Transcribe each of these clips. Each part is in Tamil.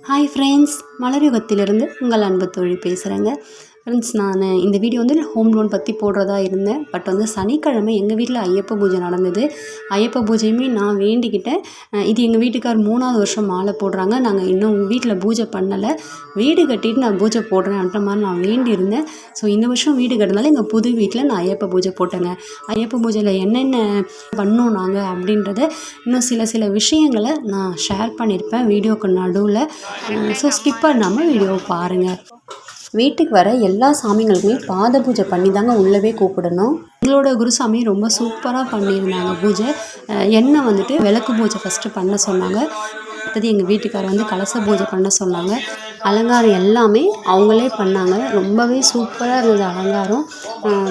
ஹாய் ஃப்ரெண்ட்ஸ், மலர்யுகத்திலிருந்து உங்கள் அன்பு தோழி பேசுகிறேங்க. ஃப்ரெண்ட்ஸ், நான் இந்த வீடியோ ஹோம் லோன் பற்றி போடுறதா இருந்தேன். பட் சனிக்கிழமை எங்கள் வீட்டில் ஐயப்ப பூஜை நடந்தது. ஐயப்ப பூஜையுமே நான் வேண்டிக்கிட்டேன். இது எங்கள் வீட்டுக்கார் 3வது வருஷம் மாலை போடுறாங்க. நாங்கள் இன்னும் வீட்டில் பூஜை பண்ணலை. வீடு கட்டிட்டு நான் பூஜை போடுறேன்ற மாதிரி நான் வேண்டியிருந்தேன். ஸோ இந்த வருஷம் வீடு கட்டினால எங்கள் புது வீட்டில் நான் ஐயப்ப பூஜை போட்டேங்க. ஐயப்ப பூஜையில் என்னென்ன பண்ணோம் நாங்கள் அப்படின்றத இன்னும் சில விஷயங்களை நான் ஷேர் பண்ணியிருப்பேன் வீடியோக்கு நடுவில். ஸோ ஸ்கிப் பண்ணாமல் வீடியோவை பாருங்கள். வீட்டுக்கு வர எல்லா சாமிங்களுக்குமே பாத பூஜை பண்ணி தாங்க உள்ளவே கூப்பிடணும். எங்களோட குருசாமி ரொம்ப சூப்பராக பண்ணியிருந்தாங்க பூஜை. என்ன விளக்கு பூஜை ஃபஸ்ட்டு பண்ண சொன்னாங்க. அடுத்தது எங்கள் வீட்டுக்காரர் கலச பூஜை பண்ண சொன்னாங்க. அலங்காரம் எல்லாமே அவங்களே பண்ணாங்க. ரொம்பவே சூப்பராக இருந்தது அலங்காரம்.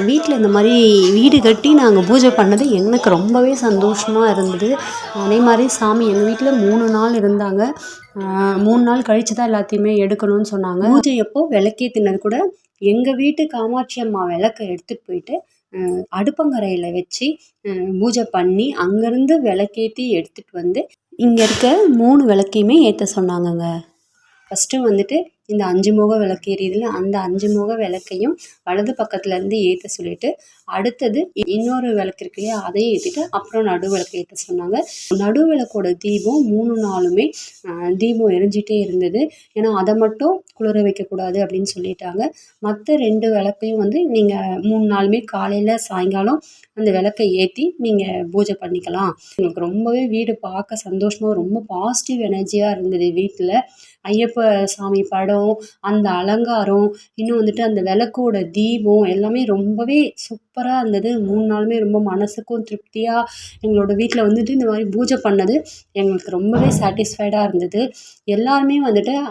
வீட்டில் இந்த மாதிரி வீடு கட்டி நாங்கள் பூஜை பண்ணது எனக்கு ரொம்பவே சந்தோஷமாக இருந்தது. அதே மாதிரி சாமி எங்கள் வீட்டில் 3 நாள் இருந்தாங்க. 3 நாள் கழித்து தான் எல்லாத்தையுமே எடுக்கணும்னு சொன்னாங்க. பூஜை அப்போ விளக்கேற்றினது கூட எங்கள் வீட்டு காமாட்சி அம்மா விளக்கை எடுத்துகிட்டு போயிட்டு அடுப்பங்கரையில் வச்சு பூஜை பண்ணி அங்கேருந்து விளக்கேற்றி எடுத்துகிட்டு வந்து இங்கே இருக்க 3 விளக்கையுமே ஏற்ற சொன்னாங்கங்க. ஃபஸ்ட்டு இந்த 5 முக விளக்கு எரியுதுல, அந்த 5 முக விளக்கையும் வலது பக்கத்துலேருந்து ஏற்ற சொல்லிவிட்டு, அடுத்தது இன்னொரு விளக்கு இருக்கு இல்லையா, அதையும் ஏற்றிட்டு அப்புறம் நடு விளக்கு ஏற்ற சொன்னாங்க. நடு விளக்கோட தீபம் 3 நாளுமே தீபம் எரிஞ்சிட்டே இருந்தது. ஏன்னா அதை மட்டும் குளிர வைக்கக்கூடாது அப்படின்னு சொல்லிட்டாங்க. மற்ற 2 விளக்கையும் நீங்கள் 3 நாளுமே காலையில் சாயங்காலம் அந்த விளக்கை ஏற்றி நீங்கள் பூஜை பண்ணிக்கலாம். எங்களுக்கு ரொம்பவே வீடு பார்க்க சந்தோஷமாக ரொம்ப பாசிட்டிவ் எனர்ஜியாக இருந்தது. வீட்டில் ஐயப்ப சாமி படம், அந்த அலங்காரம், இன்னும் அந்த விளக்கோட தீபம் எல்லாமே ரொம்பவே சூப்பராக இருந்தது. 3 நாளுமே ரொம்ப மனசுக்கும் திருப்தியாக எங்களோட வீட்டில் இந்த மாதிரி பூஜை பண்ணது எங்களுக்கு ரொம்பவே சாட்டிஸ்ஃபைடாக இருந்தது. எல்லாருமே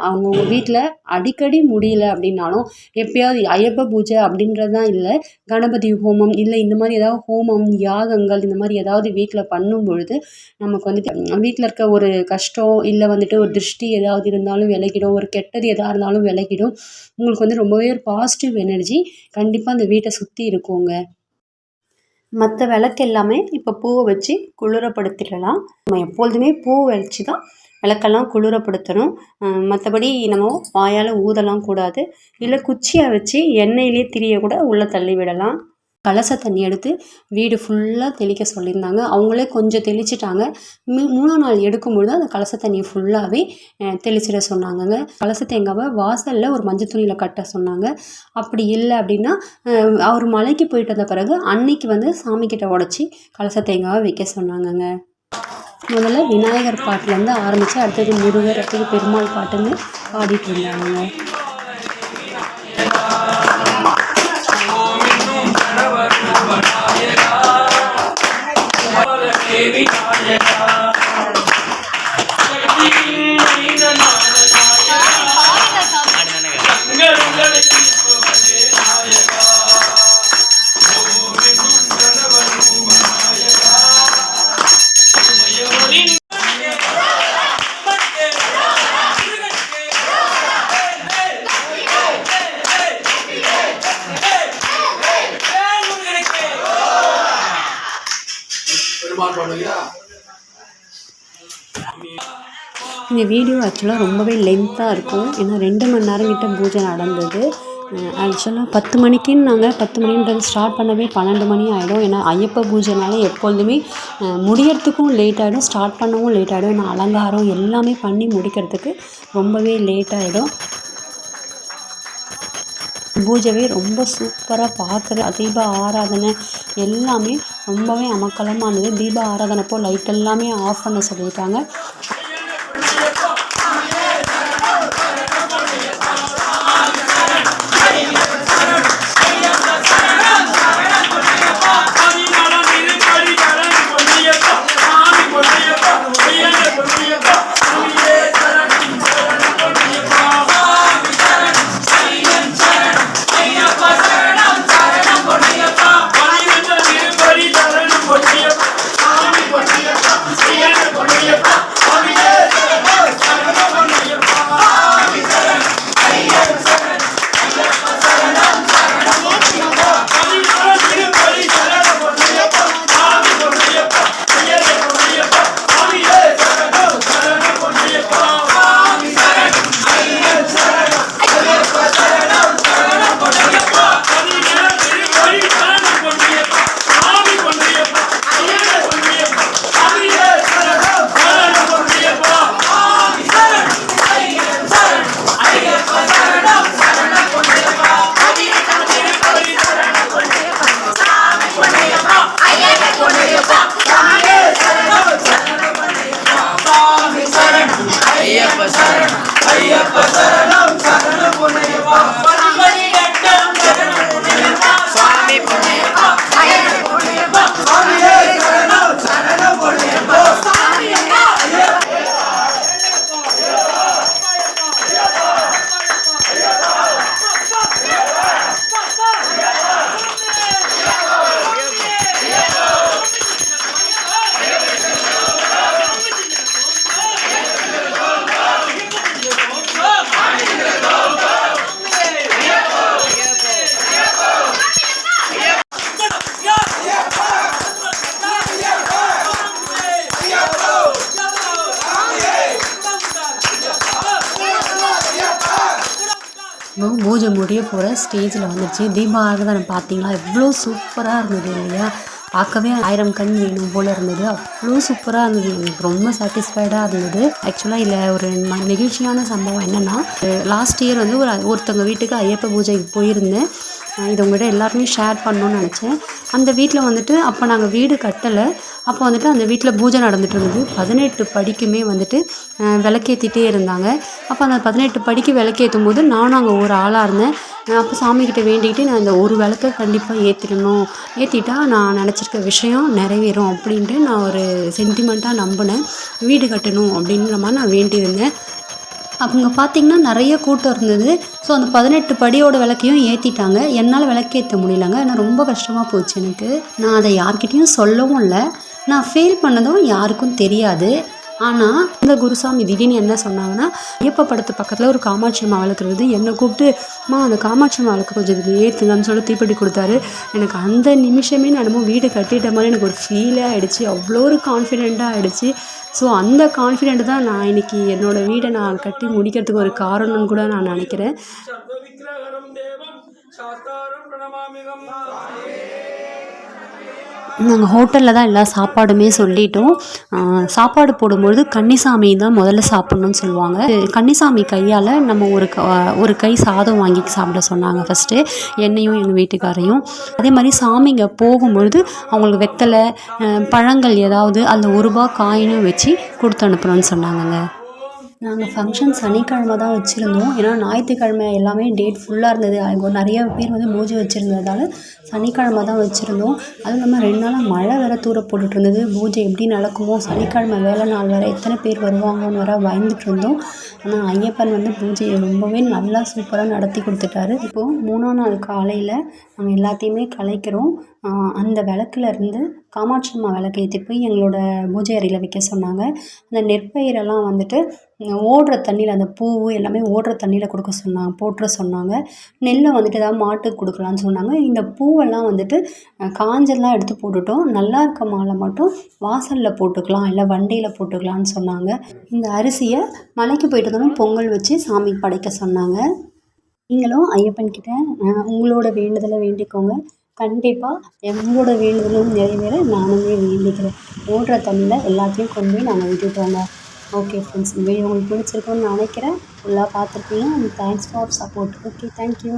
அவங்கவுங்க வீட்டில் அடிக்கடி முடியல அப்படின்னாலும் எப்பயாவது ஐயப்ப பூஜை அப்படின்றது தான் இல்லை, கணபதி ஹோமம் இல்லை இந்த மாதிரி ஏதாவது ஹோமம் யாகங்கள் இந்த மாதிரி ஏதாவது வீட்டில் பண்ணும் பொழுது நமக்கு வீட்டில் இருக்க ஒரு கஷ்டம் இல்லை ஒரு திருஷ்டி ஏதாவது இருந்தாலும் விலகிடும், ஒரு கெட்டது எதாக இருந்தாலும் விலகிடும். உங்களுக்கு ரொம்பவே ஒரு பாசிட்டிவ் எனர்ஜி கண்டிப்பாக அந்த வீட்டை சுற்றி இருக்குங்க. மற்ற விளக்கு எல்லாமே இப்போ பூவை வச்சு குளிரப்படுத்திடலாம். நம்ம எப்பொழுதுமே பூ வச்சு தான் விளக்கெல்லாம் குளிரப்படுத்தணும். மற்றபடி நம்ம வாயால் ஊதலாம் கூடாது. இல்லை குச்சியை வச்சு எண்ணெயிலே திரிய கூட உள்ளே தள்ளி விடலாம். கலச தண்ணி எடுத்து வீடு ஃபுல்லாக தெளிக்க சொல்லியிருந்தாங்க. அவங்களே கொஞ்சம் தெளிச்சிட்டாங்க. 3ஆம் நாள் எடுக்கும்பொழுது அந்த கலச தண்ணியை ஃபுல்லாகவே தெளிச்சிட சொன்னாங்கங்க. கலச தேங்காவை வாசலில் ஒரு மஞ்சள் துணியில் கட்ட சொன்னாங்க. அப்படி இல்லை அப்படின்னா அவர் மலைக்கு போயிட்டு வந்த பிறகு அன்னைக்கு சாமிக்கிட்ட உடச்சி கலச தேங்காவை வைக்க சொன்னாங்கங்க. முதல்ல விநாயகர் பாட்டுலேருந்து ஆரம்பித்து அடுத்தது முருகர், அடுத்தது பெருமாள் பாட்டுன்னு பாடிட்டு இருந்தாங்க. இந்த வீடியோ ஆக்சுவலாக ரொம்பவே லென்த்தாக இருக்கும். ஏன்னா 2 மணி நேரம் கிட்ட பூஜை நடந்தது. ஆக்சுவலாக 10 மணிக்குன்னு நாங்கள் 10 மணின்றது ஸ்டார்ட் பண்ணவே 12 மணி ஆகிடும். ஏன்னா ஐயப்ப பூஜைனால எப்பொழுதுமே முடியறதுக்கும் லேட் ஆகிடும், ஸ்டார்ட் பண்ணவும் லேட் ஆகிடும். ஏன்னா அலங்காரம் எல்லாமே பண்ணி முடிக்கிறதுக்கு ரொம்பவே லேட் ஆகிடும். பூஜைவே ரொம்ப சூப்பராக பார்க்குற தீப ஆராதனை எல்லாமே ரொம்பவே அமக்கலமானது. தீப ஆராதனைப்போ லைட் எல்லாமே ஆஃப் பண்ண சொல்லியிருக்காங்க. பொன்னியப்பா பூஜை முடிய போகிற ஸ்டேஜில் வந்துடுச்சு. தீபாராதனை பார்த்தீங்களா, எவ்வளோ சூப்பராக இருந்தது இல்லையா? பார்க்கவே 1000 கண் வேணும் போல் இருந்தது. அவ்வளோ சூப்பராக இருந்தது. எனக்கு ரொம்ப சாட்டிஸ்ஃபைடாக இருந்தது. ஆக்சுவலாக இதில் ஒரு நெகிழ்ச்சியான சம்பவம் என்னென்னா, லாஸ்ட் இயர் வந்து ஒருத்தவங்க வீட்டுக்கு ஐயப்ப பூஜைக்கு போயிருந்தேன். இது உங்கள்கிட்ட எல்லாருமே ஷேர் பண்ணணுன்னு நினச்சேன். அந்த வீட்டில் வந்துட்டு அப்போ நாங்கள் வீடு கட்டலை. அப்போ வந்துட்டு அந்த வீட்டில் பூஜை நடந்துகிட்டு இருந்தது. 18 படிக்குமே வந்துட்டு விளக்கேற்றிட்டே இருந்தாங்க. அப்போ அந்த 18 படிக்கு விளக்கேற்றும் போது நானும் அங்கே ஒரு ஆளாக இருந்தேன். அப்போ சாமிக்கிட்ட வேண்டிக்கிட்டு நான் இந்த ஒரு விளக்க கண்டிப்பாக ஏற்றிடணும், ஏற்றிட்டா நான் நினச்சிருக்க விஷயம் நிறைவேறும் அப்படின்ட்டு நான் ஒரு சென்டிமெண்ட்டாக நம்பினேன். வீடு கட்டணும் அப்படின்ற மாதிரி நான் வேண்டியிருந்தேன். அவங்க பார்த்திங்கன்னா நிறைய கூட்டம் இருந்தது. ஸோ அந்த 18 படியோட விளக்கையும் ஏற்றிட்டாங்க. என்னால் விளக்கேற்ற முடியலங்க. ஆனால் ரொம்ப கஷ்டமாக போச்சு எனக்கு. நான் அதை யார்கிட்டையும் சொல்லவும் இல்லை. நான் ஃபீல் பண்ணதும் யாருக்கும் தெரியாது. ஆனால் இந்த குருசாமி திடீர்னு என்ன சொன்னாங்கன்னா, ஐயப்ப படத்து பக்கத்தில் ஒரு காமாட்சி அம்மா விளக்கு இருக்குது, என்னை கூப்பிட்டு அந்த காமாட்சி அம்மா விளக்கு கொஞ்சம் இது ஏற்றுங்கன்னு சொல்லி தீப்பெட்டி கொடுத்தாரு. எனக்கு அந்த நிமிஷமே நான் என்னமோ வீடு கட்டிட்ட மாதிரி எனக்கு ஒரு ஃபீலே ஆகிடுச்சு. அவ்வளோ ஒரு கான்ஃபிடெண்ட்டாக ஆகிடுச்சு. ஸோ அந்த கான்ஃபிடென்ட் தான் நான் இன்றைக்கி என்னோடய வீடை நான் கட்டி முடிக்கிறதுக்கு ஒரு காரணம்னு கூட நான் நினைக்கிறேன். நாங்கள் ஹோட்டலில் தான் எல்லா சாப்பாடுமே சொல்லிட்டோம். சாப்பாடு போடும்பொழுது கன்னிசாமி தான் முதல்ல சாப்பிட்ணுன்னு சொல்லுவாங்க. கன்னிசாமி கையால் நம்ம ஒரு கை சாதம் வாங்கி சாப்பிட சொன்னாங்க ஃபஸ்ட்டு, என்னையும் எங்கள் வீட்டுக்காரையும். அதே மாதிரி சாமிங்க போகும்பொழுது அவங்களுக்கு வெத்தலை, பழங்கள் ஏதாவது அந்த ₹1 காயினும் வச்சு கொடுத்து அனுப்பணும்னு சொன்னாங்கங்க. நாங்கள் ஃபங்க்ஷன் சனிக்கிழமை தான் வச்சுருந்தோம். ஏன்னா ஞாயிற்றுக்கிழமை எல்லாமே டேட் ஃபுல்லாக இருந்தது. அங்கே நிறைய பேர் வந்து பூஜை வச்சுருந்ததால் சனிக்கிழமை தான் வச்சுருந்தோம். அதுவும் இல்லாமல் 2 நாளாக மழை வேறு தூர போட்டுட்டு இருந்தது. பூஜை எப்படி நடக்குமோ, சனிக்கிழமை வேலை நாள் வேறு எத்தனை பேர் வருவாங்கன்னு வேறு பயந்துட்டு இருந்தோம். ஆனால் ஐயப்பன் வந்து பூஜையை ரொம்பவே நல்லா சூப்பராக நடத்தி கொடுத்துட்டாரு. இப்போது 3ஆம் நாள் காலையில் நாங்கள் எல்லாத்தையுமே கலைக்கிறோம். அந்த விளக்குலேருந்து காமாட்சி அம்மா விளக்கு ஏற்றிட்டு போய் எங்களோட பூஜை அறையில் வைக்க சொன்னாங்க. அந்த நெற்பயிரெல்லாம் வந்துட்டு ஓடுற தண்ணியில், அந்த பூ எல்லாமே ஓடுற தண்ணியில் போட்டுற சொன்னாங்க. நெல்லை வந்துட்டு ஏதாவது மாட்டுக்கு கொடுக்கலான்னு சொன்னாங்க. இந்த பூவெல்லாம் வந்துட்டு காஞ்செல்லாம் எடுத்து போட்டுட்டோம். நல்லா இருக்க மாலை மட்டும் வாசலில் போட்டுக்கலாம், இல்லை வண்டியில் போட்டுக்கலான்னு சொன்னாங்க. இந்த அரிசியை மலைக்கு போயிட்டு வந்தோம் பொங்கல் வச்சு சாமி படைக்க சொன்னாங்க. நீங்களும் ஐயப்பன்கிட்ட உங்களோட வேண்டுதலை வேண்டிக்கோங்க. கண்டிப்பாக உங்களோட வேண்டுதலும் நிறைவேற நானுமே வேண்டிக்கிறேன். ஓடுற தண்ணியில் எல்லாத்தையும் கொண்டு போய் நாங்கள் விட்டுட்டோங்க. ஓகே ஃப்ரெண்ட்ஸ், இந்த வீடியோ உங்களுக்கு பிடிச்சிருக்குன்னு நினைக்கிறேன். ஃபுல்லாக பார்த்துருப்பீங்க. Thanks for support. Okay, thank you.